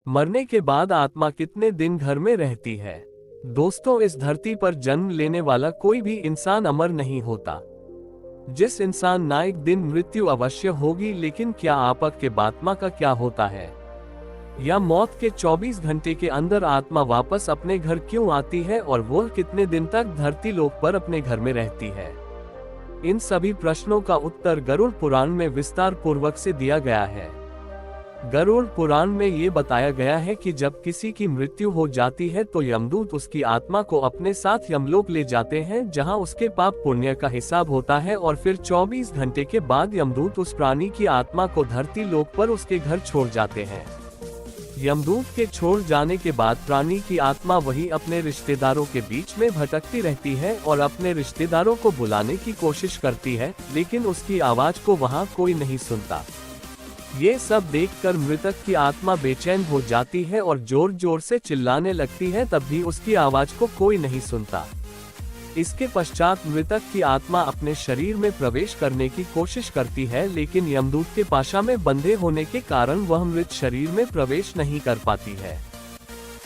मरने के बाद आत्मा कितने दिन घर में रहती है। दोस्तों, इस धरती पर जन्म लेने वाला कोई भी इंसान अमर नहीं होता। जिस इंसान ना एक दिन मृत्यु अवश्य होगी, लेकिन क्या आपके आत्मा का क्या होता है? या मौत के 24 घंटे के अंदर आत्मा वापस अपने घर क्यों आती है और वह कितने दिन तक धरती लोक पर अपने घर में रहती है? इन सभी प्रश्नों का उत्तर गरुड़ पुराण में विस्तार पूर्वक से दिया गया है। गरुड़ पुराण में ये बताया गया है कि जब किसी की मृत्यु हो जाती है तो यमदूत उसकी आत्मा को अपने साथ यमलोक ले जाते हैं, जहां उसके पाप पुण्य का हिसाब होता है, और फिर 24 घंटे के बाद यमदूत उस प्राणी की आत्मा को धरती लोक पर उसके घर छोड़ जाते हैं। यमदूत के छोड़ जाने के बाद प्राणी की आत्मा वही अपने रिश्तेदारों के बीच में भटकती रहती है और अपने रिश्तेदारों को बुलाने की कोशिश करती है, लेकिन उसकी आवाज को वहां कोई नहीं सुनता। ये सब देखकर मृतक की आत्मा बेचैन हो जाती है और जोर जोर से चिल्लाने लगती है, तब भी उसकी आवाज को कोई नहीं सुनता। इसके पश्चात मृतक की आत्मा अपने शरीर में प्रवेश करने की कोशिश करती है, लेकिन यमदूत के पाशा में बंधे होने के कारण वह मृत शरीर में प्रवेश नहीं कर पाती है।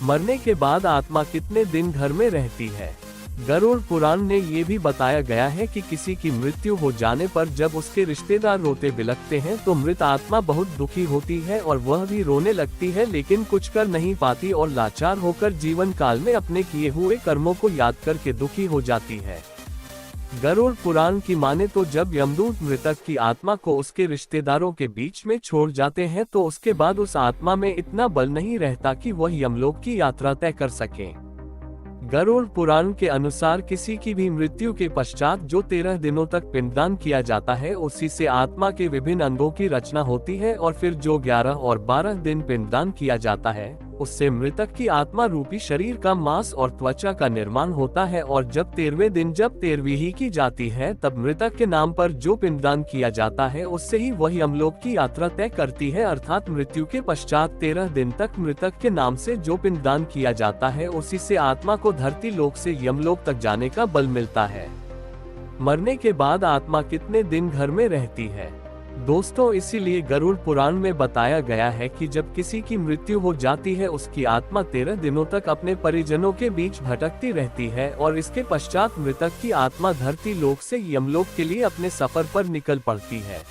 मरने के बाद आत्मा कितने दिन घर में रहती है? गरुड़ पुराण ने ये भी बताया गया है कि किसी की मृत्यु हो जाने पर जब उसके रिश्तेदार रोते बिलखते हैं तो मृत आत्मा बहुत दुखी होती है और वह भी रोने लगती है, लेकिन कुछ कर नहीं पाती और लाचार होकर जीवन काल में अपने किए हुए कर्मों को याद करके दुखी हो जाती है। गरुड़ पुराण की माने तो जब यमदूत मृतक की आत्मा को उसके रिश्तेदारों के बीच में छोड़ जाते हैं तो उसके बाद उस आत्मा में इतना बल नहीं रहता कि वह यमलोक की यात्रा तय कर सके। गरुड़ पुराण के अनुसार किसी की भी मृत्यु के पश्चात जो 13 दिनों तक पिंडदान किया जाता है, उसी से आत्मा के विभिन्न अंगों की रचना होती है, और फिर जो 11 और 12 दिन पिंडदान किया जाता है, उससे मृतक की आत्मा रूपी शरीर का मांस और त्वचा का निर्माण होता है, और जब 13वें दिन जब 13वीं की जाती है, तब मृतक के नाम पर जो पिंडदान किया जाता है उससे ही वही यमलोक की यात्रा तय करती है। अर्थात मृत्यु के पश्चात 13 दिन तक मृतक के नाम से जो पिंडदान किया जाता है, उसी से आत्मा को धरती लोक से यमलोक तक जाने का बल मिलता है। मरने के बाद आत्मा कितने दिन घर में रहती है? दोस्तों, इसीलिए गरुड़ पुराण में बताया गया है कि जब किसी की मृत्यु हो जाती है उसकी आत्मा 13 दिनों तक अपने परिजनों के बीच भटकती रहती है, और इसके पश्चात मृतक की आत्मा धरती लोक से यमलोक के लिए अपने सफर पर निकल पड़ती है।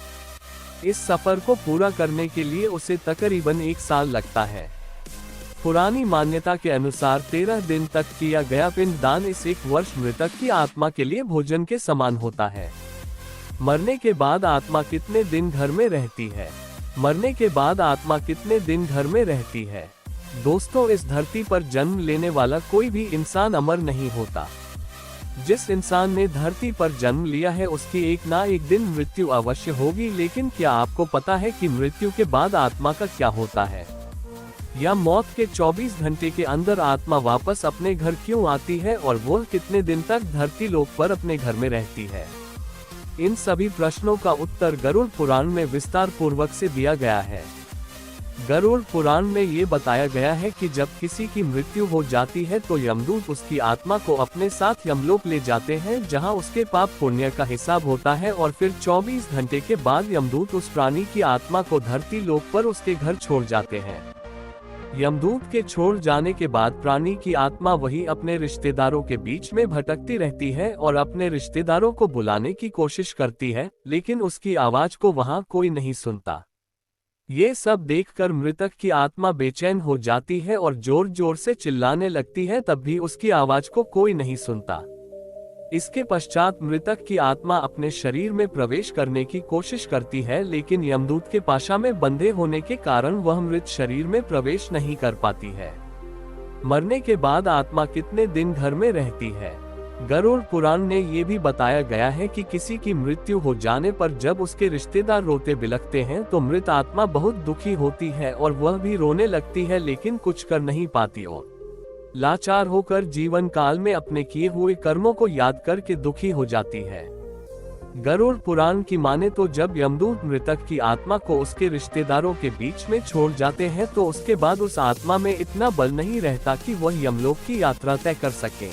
इस सफर को पूरा करने के लिए उसे तकरीबन 1 साल लगता है। पुरानी मान्यता के अनुसार 13 दिन तक किया गया पिंडदान इस 1 वर्ष मृतक की आत्मा के लिए भोजन के समान होता है। मरने के बाद आत्मा कितने दिन घर में रहती है? मरने के बाद आत्मा कितने दिन घर में रहती है? दोस्तों, इस धरती पर जन्म लेने वाला कोई भी इंसान अमर नहीं होता। जिस इंसान ने धरती पर जन्म लिया है उसकी एक ना एक दिन मृत्यु अवश्य होगी, लेकिन क्या आपको पता है कि मृत्यु के बाद आत्मा का क्या होता है? या मौत के 24 घंटे के अंदर आत्मा वापस अपने घर क्यों आती है और वह कितने दिन तक धरती लोक पर अपने घर में रहती है? इन सभी प्रश्नों का उत्तर गरुड़ पुराण में विस्तार पूर्वक से दिया गया है। गरुड़ पुराण में ये बताया गया है कि जब किसी की मृत्यु हो जाती है तो यमदूत उसकी आत्मा को अपने साथ यमलोक ले जाते हैं, जहां उसके पाप पुण्य का हिसाब होता है, और फिर 24 घंटे के बाद यमदूत उस प्राणी की आत्मा को धरती लोक पर उसके घर छोड़ जाते हैं। यमदूत के छोड़ जाने के बाद प्राणी की आत्मा वही अपने रिश्तेदारों के बीच में भटकती रहती है और अपने रिश्तेदारों को बुलाने की कोशिश करती है, लेकिन उसकी आवाज को वहां कोई नहीं सुनता। ये सब देखकर मृतक की आत्मा बेचैन हो जाती है और जोर जोर से चिल्लाने लगती है, तब भी उसकी आवाज को कोई नहीं सुनता। इसके पश्चात मृतक की आत्मा अपने शरीर में प्रवेश करने की कोशिश करती है, लेकिन यमदूत के पाशा में बंधे होने के कारण वह मृत शरीर में प्रवेश नहीं कर पाती है। मरने के बाद आत्मा कितने दिन घर में रहती है? गरुड़ पुराण ने ये भी बताया गया है कि किसी की मृत्यु हो जाने पर जब उसके रिश्तेदार रोते बिलखते हैं तो मृत आत्मा बहुत दुखी होती है और वह भी रोने लगती है, लेकिन कुछ कर नहीं पाती और लाचार होकर जीवन काल में अपने किए हुए कर्मों को याद करके दुखी हो जाती है। गरुड़ पुराण की माने तो जब यमदूत मृतक की आत्मा को उसके रिश्तेदारों के बीच में छोड़ जाते हैं तो उसके बाद उस आत्मा में इतना बल नहीं रहता कि वह यमलोक की यात्रा तय कर सके।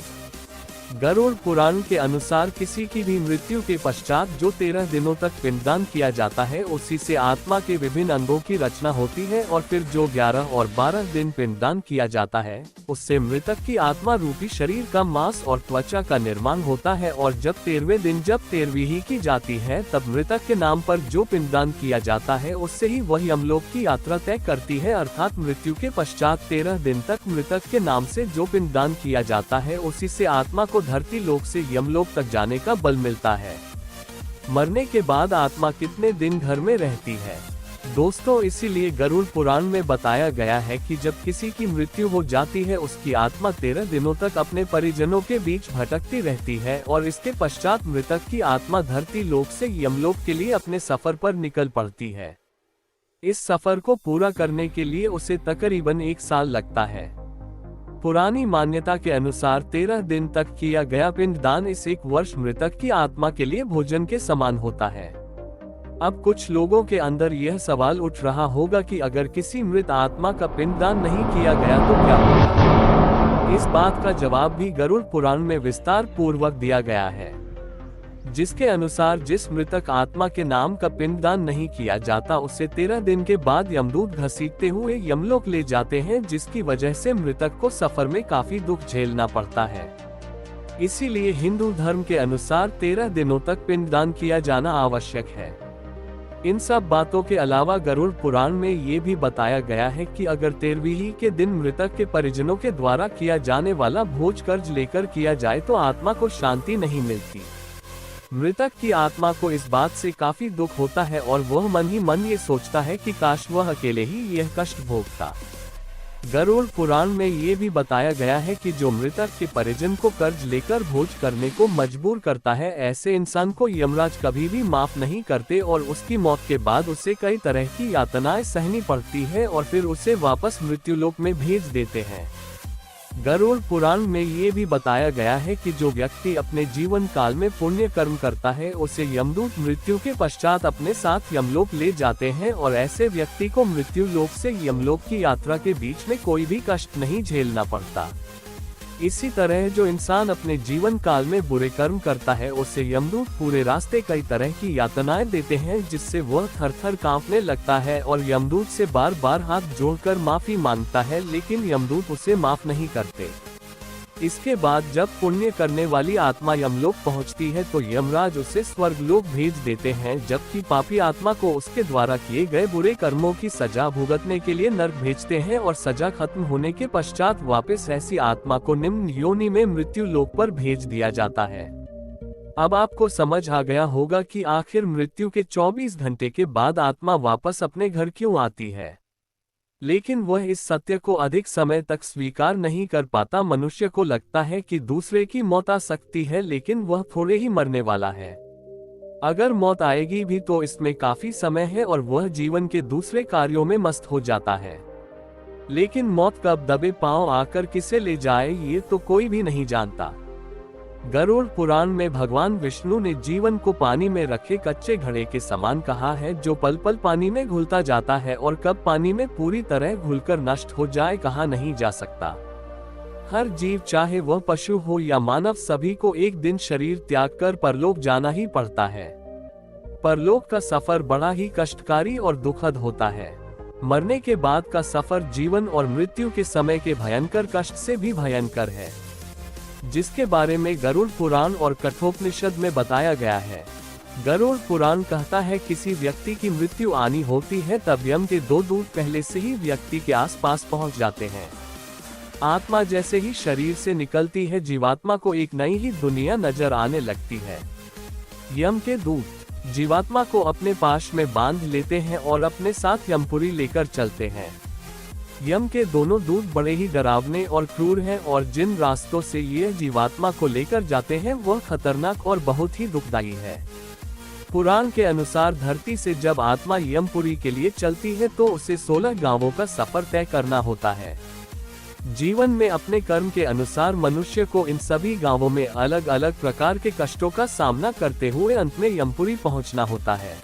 गरुड़ पुराण के अनुसार किसी की भी मृत्यु के पश्चात जो 13 दिनों तक पिंडदान किया जाता है उसी से आत्मा के विभिन्न अंगों की रचना होती है और फिर जो 11 और 12 दिन पिंडदान किया जाता है उससे मृतक की आत्मा रूपी शरीर का मांस और त्वचा का निर्माण होता है। और जब 13वें दिन जब 13वीं ही की जाती है तब मृतक के नाम पर जो पिंडदान किया जाता है उससे ही वही यमलोक की यात्रा तय करती है। अर्थात मृत्यु के पश्चात 13 दिन तक मृतक के नाम से जो पिंडदान किया जाता है उसी से आत्मा को धरती लोक से यमलोक तक जाने का बल मिलता है। मरने के बाद आत्मा कितने दिन घर में रहती है? दोस्तों, इसीलिए गरुड़ पुराण में बताया गया है कि जब किसी की मृत्यु हो जाती है उसकी आत्मा 13 दिनों तक अपने परिजनों के बीच भटकती रहती है और इसके पश्चात मृतक की आत्मा धरती लोक से यमलोक के लिए अपने सफर पर निकल पड़ती है। इस सफर को पूरा करने के लिए उसे तकरीबन 1 साल लगता है। पुरानी मान्यता के अनुसार 13 दिन तक किया गया पिंडदान इस 1 वर्ष मृतक की आत्मा के लिए भोजन के समान होता है। अब कुछ लोगों के अंदर यह सवाल उठ रहा होगा कि अगर किसी मृत आत्मा का पिंडदान नहीं किया गया तो क्या होगा? इस बात का जवाब भी गरुड़ पुराण में विस्तार पूर्वक दिया गया है, जिसके अनुसार जिस मृतक आत्मा के नाम का पिंडदान नहीं किया जाता उसे 13 दिन के बाद यमदूत घसीटते हुए यमलोक ले जाते हैं, जिसकी वजह से मृतक को सफर में काफी दुख झेलना पड़ता है। इसीलिए हिंदू धर्म के अनुसार 13 दिनों तक पिंडदान किया जाना आवश्यक है। इन सब बातों के अलावा गरुड़ पुराण में ये भी बताया गया है कि अगर 13वीं के दिन मृतक के परिजनों के द्वारा किया जाने वाला भोज कर्ज लेकर किया जाए तो आत्मा को शांति नहीं मिलती। मृतक की आत्मा को इस बात से काफी दुख होता है और वह मन ही मन ये सोचता है कि काश वह अकेले ही यह कष्ट भोगता। गरुड़ पुराण में ये भी बताया गया है कि जो मृतक के परिजन को कर्ज लेकर भोज करने को मजबूर करता है, ऐसे इंसान को यमराज कभी भी माफ नहीं करते और उसकी मौत के बाद उसे कई तरह की यातनाएं सहनी पड़ती है और फिर उसे वापस मृत्युलोक में भेज देते हैं। गरुड़ पुराण में ये भी बताया गया है कि जो व्यक्ति अपने जीवन काल में पुण्य कर्म करता है उसे यमदूत मृत्यु के पश्चात अपने साथ यमलोक ले जाते हैं और ऐसे व्यक्ति को मृत्यु लोक से यमलोक की यात्रा के बीच में कोई भी कष्ट नहीं झेलना पड़ता। इसी तरह जो इंसान अपने जीवन काल में बुरे कर्म करता है उसे यमदूत पूरे रास्ते कई तरह की यातनाएं देते हैं, जिससे वह थर-थर कांपने लगता है और यमदूत से बार बार हाथ जोड़कर माफी मांगता है, लेकिन यमदूत उसे माफ नहीं करते। इसके बाद जब पुण्य करने वाली आत्मा यमलोक पहुंचती है तो यमराज उसे स्वर्गलोक भेज देते हैं, जबकि पापी आत्मा को उसके द्वारा किए गए बुरे कर्मों की सजा भुगतने के लिए नरक भेजते हैं और सजा खत्म होने के पश्चात वापस ऐसी आत्मा को निम्न योनि में मृत्यु लोक पर भेज दिया जाता है। अब आपको समझ आ गया होगा कि आखिर मृत्यु के 24 घंटे के बाद आत्मा वापस अपने घर क्यों आती है। लेकिन वह इस सत्य को अधिक समय तक स्वीकार नहीं कर पाता। मनुष्य को लगता है कि दूसरे की मौत आ सकती है, लेकिन वह थोड़े ही मरने वाला है। अगर मौत आएगी भी तो इसमें काफी समय है और वह जीवन के दूसरे कार्यों में मस्त हो जाता है। लेकिन मौत कब दबे पांव आकर किसे ले जाए ये तो कोई भी नहीं जानता। गरुड़ पुराण में भगवान विष्णु ने जीवन को पानी में रखे कच्चे घड़े के समान कहा है, जो पल पल पानी में घुलता जाता है और कब पानी में पूरी तरह घुलकर नष्ट हो जाए कहा नहीं जा सकता। हर जीव, चाहे वह पशु हो या मानव, सभी को एक दिन शरीर त्याग कर परलोक जाना ही पड़ता है। परलोक का सफर बड़ा ही कष्टकारी और दुखद होता है। मरने के बाद का सफर जीवन और मृत्यु के समय के भयंकर कष्ट से भी भयंकर है, जिसके बारे में गरुड़ पुराण और कठोपनिषद में बताया गया है। गरुड़ पुराण कहता है किसी व्यक्ति की मृत्यु आनी होती है तब यम के 2 दूत पहले से ही व्यक्ति के आसपास पहुंच जाते हैं। आत्मा जैसे ही शरीर से निकलती है जीवात्मा को एक नई ही दुनिया नजर आने लगती है। यम के दूत जीवात्मा को अपने पाश में बांध लेते हैं और अपने साथ यमपुरी लेकर चलते हैं। यम के दोनों दूत बड़े ही डरावने और क्रूर हैं और जिन रास्तों से ये जीवात्मा को लेकर जाते हैं वह खतरनाक और बहुत ही दुखदायी है। पुराण के अनुसार धरती से जब आत्मा यमपुरी के लिए चलती है तो उसे 16 गांवों का सफर तय करना होता है। जीवन में अपने कर्म के अनुसार मनुष्य को इन सभी गांवों में अलग अलग प्रकार के कष्टों का सामना करते हुए अंत में यमपुरी पहुंचना होता है।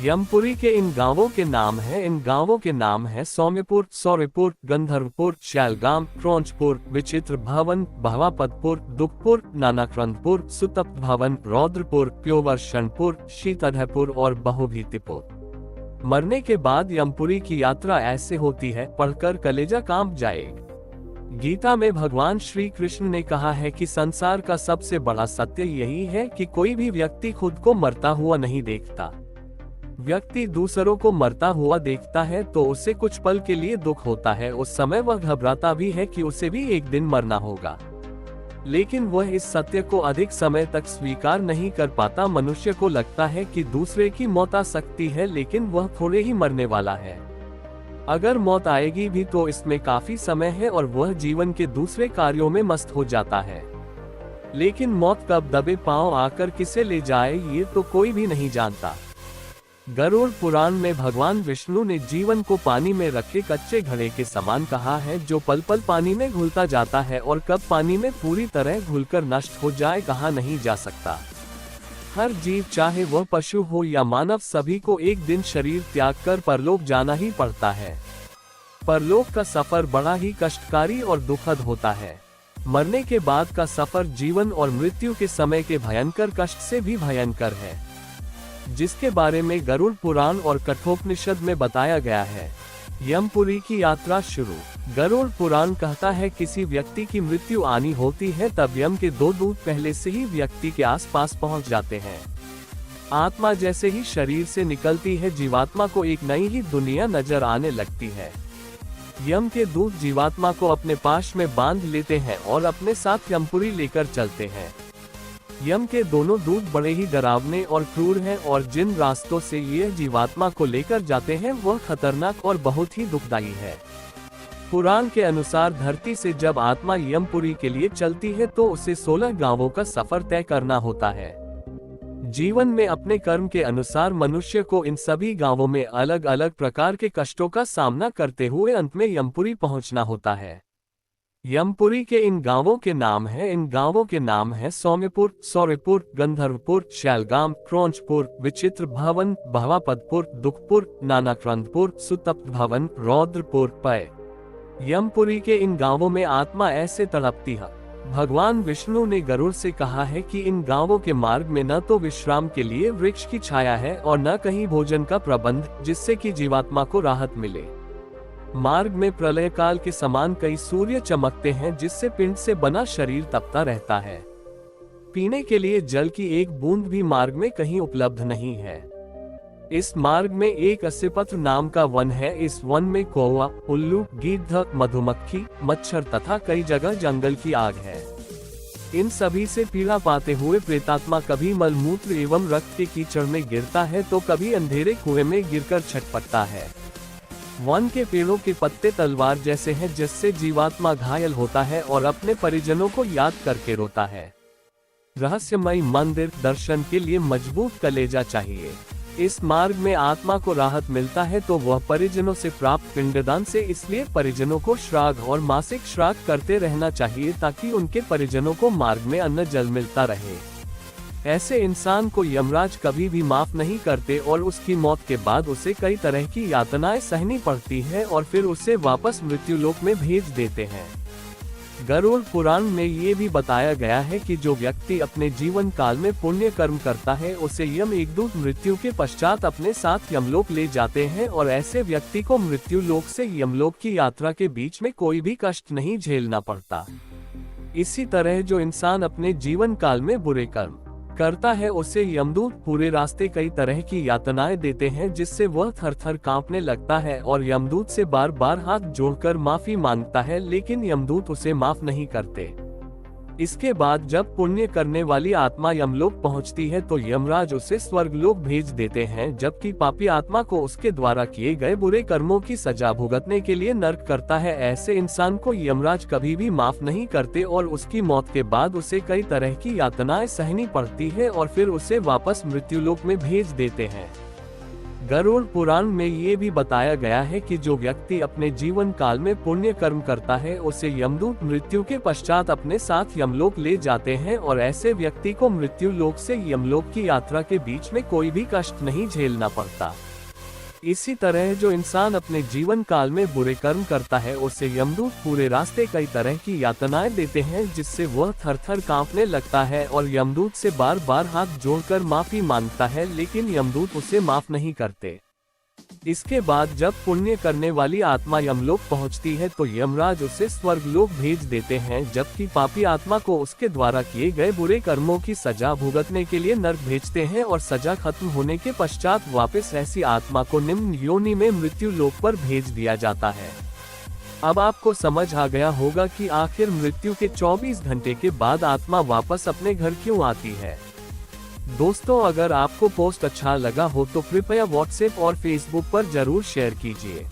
यमपुरी के इन गांवों के नाम हैं सौम्यपुर, सौर्यपुर, गंधर्वपुर, शैलगाम, क्रौंचपुर, विचित्र भवन, भवापतपुर, दुखपुर, नानाक्रंदपुर, सुतप्त भवन, रौद्रपुर, प्योवर्षणपुर, शीतढ़पुर और बहुभीतिपुर। मरने के बाद यमपुरी की यात्रा ऐसे होती है, पढ़कर कलेजा कांप जाएगा। गीता में भगवान श्री कृष्ण ने कहा है कि संसार का सबसे बड़ा सत्य यही है कि कोई भी व्यक्ति खुद को मरता हुआ नहीं देखता। व्यक्ति दूसरों को मरता हुआ देखता है तो उसे कुछ पल के लिए दुख होता है, उस समय वह घबराता भी है कि उसे भी एक दिन मरना होगा, लेकिन वह इस सत्य को अधिक समय तक स्वीकार नहीं कर पाता। मनुष्य को लगता है कि दूसरे की मौत आ सकती है, लेकिन वह थोड़े ही मरने वाला है। अगर मौत आएगी भी तो इसमें काफी समय है और वह जीवन के दूसरे कार्यों में मस्त हो जाता है। लेकिन मौत कब दबे पांव आकर किसे ले जाए ये तो कोई भी नहीं जानता। गरुड़ पुराण में भगवान विष्णु ने जीवन को पानी में रखे कच्चे घड़े के समान कहा है, जो पल पल पानी में घुलता जाता है और कब पानी में पूरी तरह घुलकर नष्ट हो जाए कहा नहीं जा सकता। हर जीव, चाहे वह पशु हो या मानव, सभी को एक दिन शरीर त्याग कर परलोक जाना ही पड़ता है। परलोक का सफर बड़ा ही कष्टकारी और दुखद होता है। मरने के बाद का सफर जीवन और मृत्यु के समय के भयंकर कष्ट से भी भयंकर है, जिसके बारे में गरुड़ पुराण और कठोपनिषद में बताया गया है। यमपुरी की यात्रा शुरू। गरुड़ पुराण कहता है किसी व्यक्ति की मृत्यु आनी होती है तब यम के 2 दूत पहले से ही व्यक्ति के आसपास पहुंच जाते हैं। आत्मा जैसे ही शरीर से निकलती है, जीवात्मा को एक नई ही दुनिया नजर आने लगती है। यम के दूत जीवात्मा को अपने पाश में बांध लेते हैं और अपने साथ यमपुरी लेकर चलते हैं। यम के दोनों दूत बड़े ही डरावने और क्रूर हैं और जिन रास्तों से ये जीवात्मा को लेकर जाते हैं वह खतरनाक और बहुत ही दुखदायी है। पुराण के अनुसार धरती से जब आत्मा यमपुरी के लिए चलती है तो उसे 16 गांवों का सफर तय करना होता है। जीवन में अपने कर्म के अनुसार मनुष्य को इन सभी गांवों में अलग अलग प्रकार के कष्टों का सामना करते हुए अंत में यमपुरी पहुंचना होता है। यमपुरी के इन गांवों के नाम हैं सौम्यपुर, सौर्यपुर, गंधर्वपुर, शैलगाम, क्रौंचपुर, विचित्र भवन, भवापतपुर, दुखपुर, नानाक्रंदपुर, सुतप्त भवन, रौद्रपुर, पय। यमपुरी के इन गांवों में आत्मा ऐसे तड़पती है। भगवान विष्णु ने गरुड़ से कहा है कि इन गांवों के मार्ग में न तो विश्राम के लिए वृक्ष की छाया है और न कहीं भोजन का प्रबंध, जिससे कि जीवात्मा को राहत मिले। मार्ग में प्रलय काल के समान कई सूर्य चमकते हैं, जिससे पिंड से बना शरीर तपता रहता है। पीने के लिए जल की एक बूंद भी मार्ग में कहीं उपलब्ध नहीं है। इस मार्ग में एक अस्यपत्र नाम का वन है। इस वन में कौवा, उल्लू, गिद्ध, मधुमक्खी, मच्छर तथा कई जगह जंगल की आग है। इन सभी से पीड़ा पाते हुए प्रेतात्मा कभी मलमूत्र एवं रक्त के कीचड़ में गिरता है तो कभी अंधेरे कुएं में गिरकर छटपटता है। वन के पेड़ों के पत्ते तलवार जैसे हैं, जिससे जीवात्मा घायल होता है और अपने परिजनों को याद करके रोता है। रहस्यमय मंदिर दर्शन के लिए मजबूत कलेजा चाहिए। इस मार्ग में आत्मा को राहत मिलता है तो वह परिजनों से प्राप्त पिंडदान से, इसलिए परिजनों को श्राद्ध और मासिक श्राद्ध करते रहना चाहिए ताकि उनके परिजनों को मार्ग में अन्न जल मिलता रहे। ऐसे इंसान को यमराज कभी भी माफ नहीं करते और उसकी मौत के बाद उसे कई तरह की यातनाएं सहनी पड़ती है और फिर उसे वापस मृत्युलोक में भेज देते हैं। गरुड़ पुराण में ये भी बताया गया है कि जो व्यक्ति अपने जीवन काल में पुण्य कर्म करता है उसे यम एक दूत मृत्यु के पश्चात अपने साथ यमलोक ले जाते हैं और ऐसे व्यक्ति को मृत्यु लोक से यमलोक की यात्रा के बीच में कोई भी कष्ट नहीं झेलना पड़ता। इसी तरह जो इंसान अपने जीवन काल में बुरे कर्म करता है उसे यमदूत पूरे रास्ते कई तरह की यातनाएं देते हैं, जिससे वह थर-थर कांपने लगता है और यमदूत से बार-बार हाथ जोड़कर माफी मांगता है, लेकिन यमदूत उसे माफ नहीं करते। इसके बाद जब पुण्य करने वाली आत्मा यमलोक पहुंचती है तो यमराज उसे स्वर्गलोक भेज देते हैं, जबकि पापी आत्मा को उसके द्वारा किए गए बुरे कर्मों की सजा भुगतने के लिए नर्क करता है। ऐसे इंसान को यमराज कभी भी माफ नहीं करते और उसकी मौत के बाद उसे कई तरह की यातनाएं सहनी पड़ती है और फिर उसे वापस मृत्युलोक में भेज देते हैं। गरुड़ पुराण में ये भी बताया गया है कि जो व्यक्ति अपने जीवन काल में पुण्य कर्म करता है उसे यमदूत मृत्यु के पश्चात अपने साथ यमलोक ले जाते हैं और ऐसे व्यक्ति को मृत्यु लोक से यमलोक की यात्रा के बीच में कोई भी कष्ट नहीं झेलना पड़ता। इसी तरह जो इंसान अपने जीवन काल में बुरे कर्म करता है उसे यमदूत पूरे रास्ते कई तरह की यातनाएं देते हैं, जिससे वह थर थर कांपने लगता है और यमदूत से बार बार हाथ जोड़कर माफी मांगता है, लेकिन यमदूत उसे माफ नहीं करते। इसके बाद जब पुण्य करने वाली आत्मा यमलोक पहुंचती है तो यमराज उसे स्वर्गलोक भेज देते हैं, जबकि पापी आत्मा को उसके द्वारा किए गए बुरे कर्मों की सजा भुगतने के लिए नरक भेजते हैं और सजा खत्म होने के पश्चात वापस ऐसी आत्मा को निम्न योनि में मृत्यु लोक पर भेज दिया जाता है। अब आपको समझ आ गया होगा कि आखिर मृत्यु के 24 घंटे के बाद आत्मा वापस अपने घर क्यों आती है। दोस्तों, अगर आपको पोस्ट अच्छा लगा हो तो कृपया व्हाट्सएप और फेसबुक पर जरूर शेयर कीजिए।